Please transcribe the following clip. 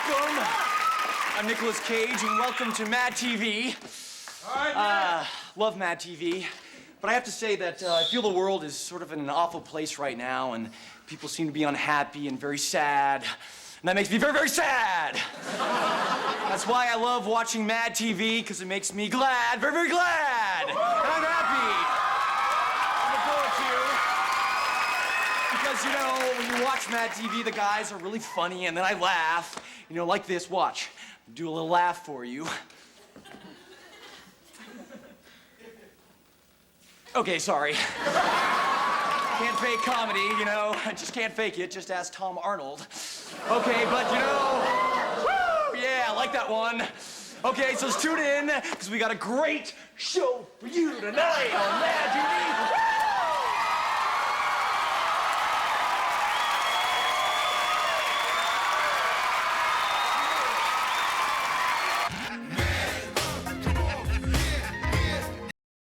welcome. I'm Nicolas Cage, and welcome to Mad TV. All right, Love Mad TV, but I have to say that I feel the world is sort of in an awful place right now, and people seem to be unhappy and very sad, and that makes me very, very sad. That's why I love watching Mad TV, because it makes me glad, very, very glad, and I'm happy. I look forward to, because, you know, when you watch Mad TV, the guys are really funny, and then I laugh, you know, like this, watch. Do a little laugh for you. Okay, sorry. Can't fake comedy, you know. I just can't fake it. Just ask Tom Arnold. Okay, but you know, woo, yeah, I like that one. Okay, so let's tune in, because we got a great show for you tonight on